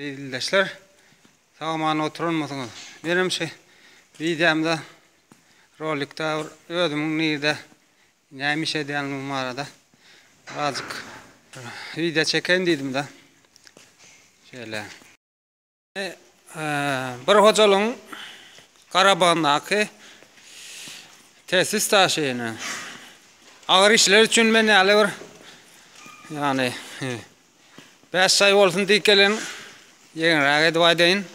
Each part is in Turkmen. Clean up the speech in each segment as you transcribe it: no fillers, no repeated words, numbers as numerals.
Arkadaşlar, sağman oturulmasınız. Benim videomda, rolikte ödümün neyde neymiş ediyenim arada. Azıcık video çekeyim dedim de. Şöyle. Bir hocalığın Karabağ'daki tesis taşıyını. Ağır işler için ben var. Yani 5 ay olsun diye gelen yeni rahat edin.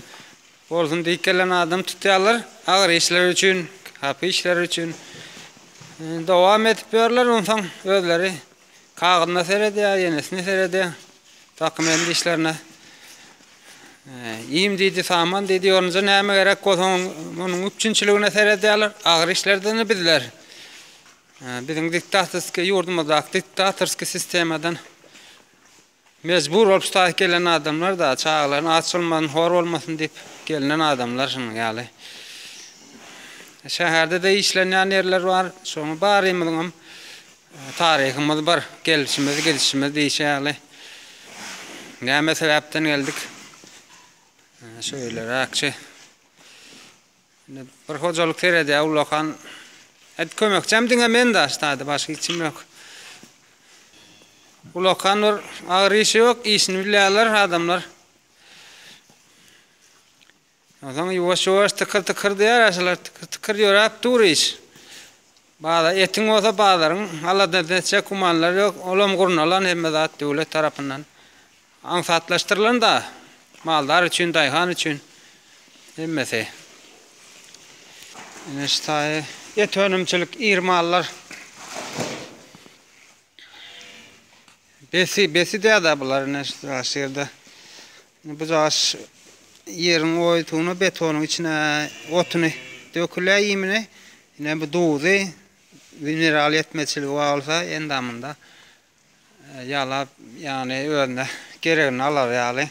Olsun diye gelen adam tutuyorlar. Ağır işler için, hafif işler için devam ediyorlar. Ondan özleri kağıdına seyrediyor, yenisini seyrediyor. Takım endi işlerine. İyiyim dedi, saman dedi. Onunca neyme gerek olsun, onun üçüncülüğüne seyrediyorlar. Ağır işlerden bildiler. Bizim diktatörski yurdumuzda, diktatörski sistemadan mecbur olup gelen adamlar da çağların açılmasın, hor olmasın deyip gelinen adamlar yani. Şehirde de işlenen yerler var. Sonra barımızın tarihimiz var. Gelişimiz değişiyor. Ne sebepten geldik? Şöyle rakçı. Bir hocalık seyredi Allah'ın kömekçem dinlemeyin de işte başka içim yok. Ulokan var, ağır işi yok, işini biliyorlar adamlar. O zaman yavaş tıkır diyor, aşağılar tıkır diyor, hep dur iş. Bazı etin olsa bazıların, Allah'tan destek kumanlar yok, olam kurunalan hem de devlet tarafından ansatlaştırılan da mallar için, dayhan için hemmesi. İşte et önümçülük, irmallar. Besi de adabular neştirasırda. Bu ağaç yerin oytuğunu betonun içine otunu dökülüyor yemine. Yine bu doğdu. Mineral etmeciliği olsa endamında. Yala yani önüne gereğini alır yani.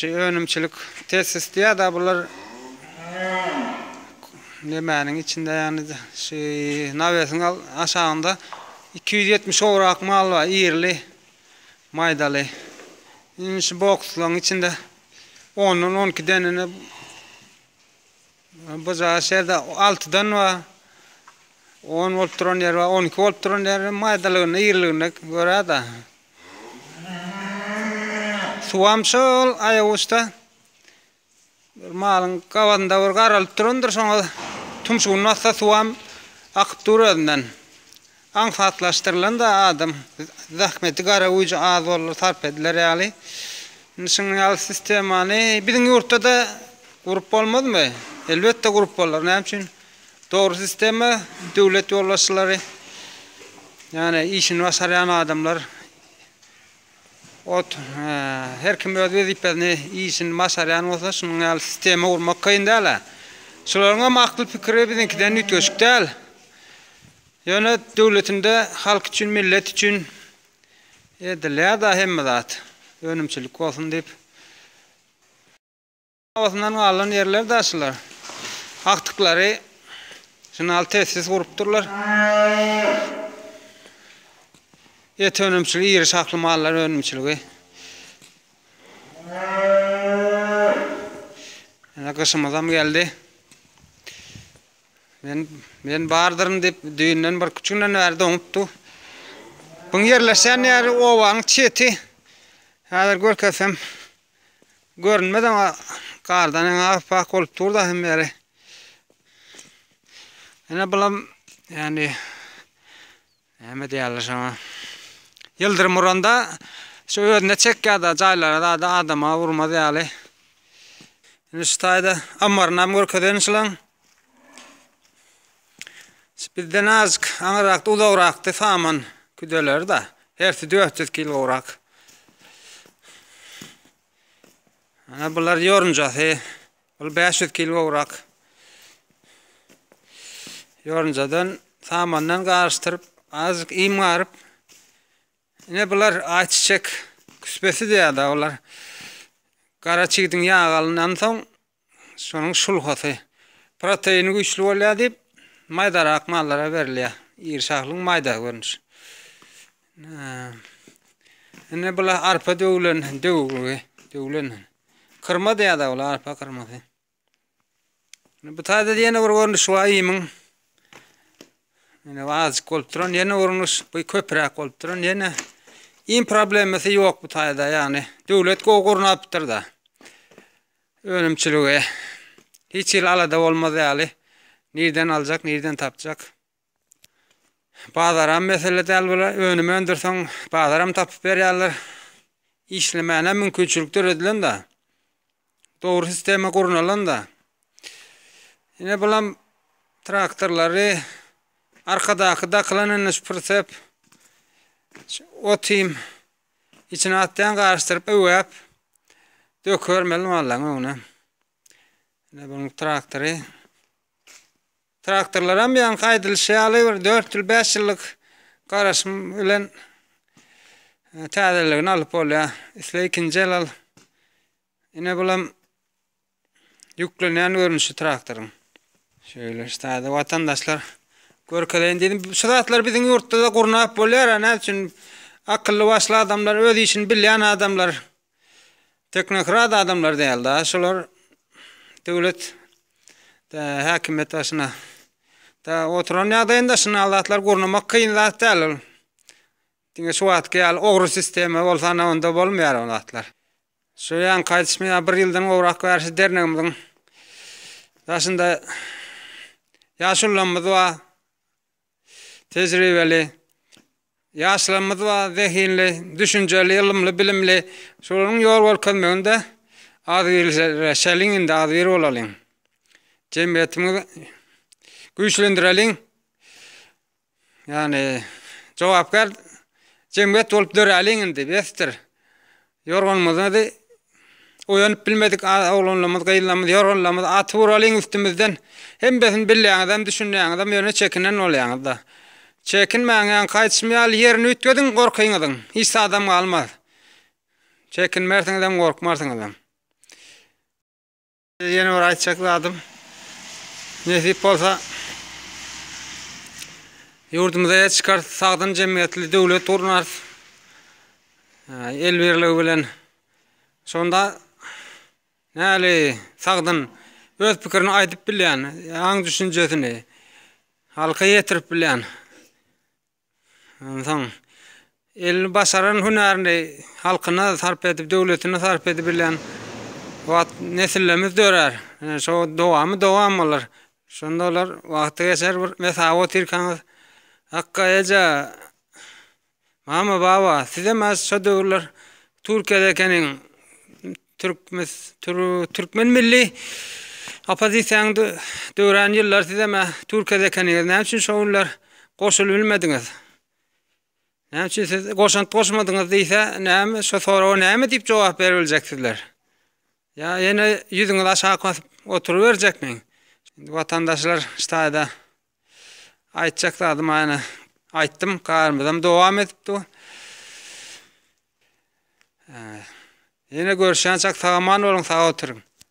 Önümçülük tesis diye adabular nemenin içinde yani navesin aşağında 270 oğrak mal var, iyirli, maydalı. Şu boksların içinde 10-12 denini bu şehirde 6'dan var. 10 olup duran yer var, 12 olup duran yer maydalığını, iyirliğini göre de. Suamsol ayağısta malın kavadında bir karalıp durandır sonra tüm suyun nasıl suam akıp duruyordan. Ansatlaştırılan da adam zahmeti gara uyucu az olur sarp edilir yani. Şimdi sistemani bizim yurtta da grup olmaz mı? Elbette grup olur. Ne için? Doğru sisteme devlet yollaşıları yani işin başarayan adamlar her kim öz vazifesini işin başarayan olsa şunun sisteme vurmak kayın değil. Şuların akıl fikri bizimkinden ütköşük değil. Yani devletinde halk için, millet için edilir da hemmedat. Önümçülük olsun deyip. Havasından alınan yerler de aşılar. Aktıkları şunal tesis kurup dururlar. Et önümçülüğü, iri saklı mallar önümçülüğü. Yani kışımızdan geldi. Ben bardırım deyip düğünden bir küçüğünden verdi unuttu. Bunu yerleşen yer ovanın çeti. Hazır görkesem görünmedi ama kardan en afak olup durdu hem yeri. Yani bulam yani ne diyorlar sana. Yıldırım oranda şu önüne çekkada caylara da adama vurmadı yani. İşte amarnam görkeden şulan. Bizden azıcık anıraktı, uzağıraktı saman küdeler de. Hersi 400 kilo uğrak. Bunlar yoruncası. 500 kilo uğrak. Yoruncadan samandan karıştırıp, azıcık imarıp. Yine bunlar ayçiçek küspesi diye da onlar. Kara çiğdin yağı alınan son, sonun şulhası. Proteini güçlü oluyor deyip, maydarak mallara veriliyor. İrşahlığın mayda görünüş. Ne bula arpa dövülen dövülüyor. Döwlen. Kırma diýär da olar arpa kırmasy. Bu taýda ýene bir görnüş var ýymyň. Ýene waz bolup duran ýene görnüş bu köprak bolup duran ýene in problemesi ýok bu taýda ýani. Döwlet gowgurunapdyr da. Önümçiligi hiç ýyl alada bolmaz ýaly. Nerden aljak, nerden tapjak? Bazaram mesele däl bolar. Önüme öndürseň bazaram tapyp berýärler. İşlemene mümkinçilikler edilen da. Doğru sisteme kurunalan da. Yine bulam traktorları arkadaki dakılanan süpürsep o tim içine atlayan karıştırıp öwep dökör melim allan ona. Yine bunun traktorlar hem yan kaydılışı alıver 4 yıl 5 yıllık karışım bilen täzeliğini alıp bolýar. Isle ikinji yıl al. Yine bulam yüklenen görünüşü traktorun. Şöyle işte vatandaşlar görkeleyin dedim. Şuratlar bizim yurtta da kurunap bolýar. Ne için akıllı başlı adamlar, öz işini bilýän adamlar, teknokrat adamlar diýil da. Şolar döwlet da häkimet başyna da oturan ýagdaýynda şunu aldatlar gurunamak kıyın zat däl. Diňe şuwat gel ogry sisteme bolsa onda bolmaýar aldatlar. Şu ýan kaýtysmy bir ýyldan gowrak garşy dernegimiň başynda ýaşullanmaz wa tejribeli ýaşlanmaz wa zehinli, düşünjeli, ilmli, bilimli şolaryň ýol bolkanmagynda şeliňinde azyr bolalyň. Jemgyýetimiňi güýçlendireliň. Yani jogapkar jemgyýet bolup döreliň indi bestir. Yorganmyzdy oýanyp bilmedik oglanlamyz, gaýlanmyz, yorganlamyz atyp uralyn üstümizden. Hem besin bilýän adam, düşünýän adam ýöne çekinen bolýan da. Çekinmäňän kaýtysmaýal ýerini ütgedin, gorkaýňyň. Hiç adam galmaz. Çekinmersiň adam, gorkmarsyň adam. Ýene bir aýtjak zadym. Nesip bolsa ýurdumyza çykar sagdan jemgyýetli döwlet urunar. El berligi bilen şonda näli sagdan öz pikirini aýdyp bilýän, ýaňy düşünjesini halka ýetirip bilýän. Soň el başaran hünerini halkyna sarp edip, döwletine sarp edip bilýän wagt nesillemiz dörer. Şo dowam bolar. Şonda olar wagty geçer bir mesaba tirkan hakka eja mama baba size mas şo döwürler Türkiýede ekeniň Türkmen milli opozisiýanyň döwran ýyllar size Türkiýede ekeniň näme üçin şoňlar goşulyp bilmediňiz? Näme üçin siz goşmadyňyz diýse näme şo soraga näme diýip jogap berebiljeksizler? Ya ýene ýüzüňiz aşağı basyp oturup berjekmiň. Vatandaşlar ştaýda aýtjak zadym aýna aýtdym, garmydam dowam edipdi. Yine görüşen çak sağaman olun, sağa oturun.